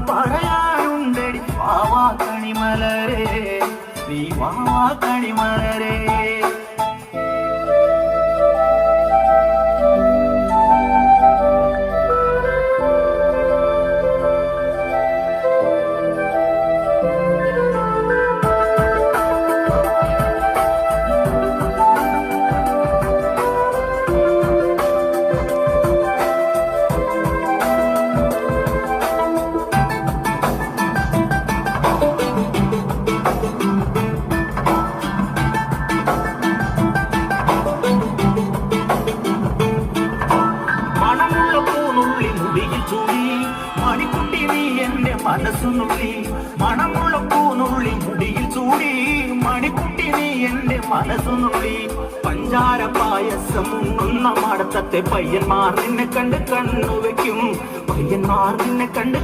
പറയാനുണ്ടടി വാവാ കണിമലരേ നീ വാവാ കണിമലരേ. മണിക്കുട്ടി നീ എന്റെ മനസ്സുനുള്ളി മണമുള്ള പൂനുള്ളി മുടിയിൽ ചൂടി മണിക്കുട്ടി നീ എന്റെ മനസ്സുനുള്ളി. പഞ്ചാര പായസം ഉണ്ണുന്ന മടത്തത്തെ പയ്യന്മാർ നിന്നെ കണ്ട് കണ്ണു വെക്കും പയ്യന്മാർ നിന്നെ കണ്ട്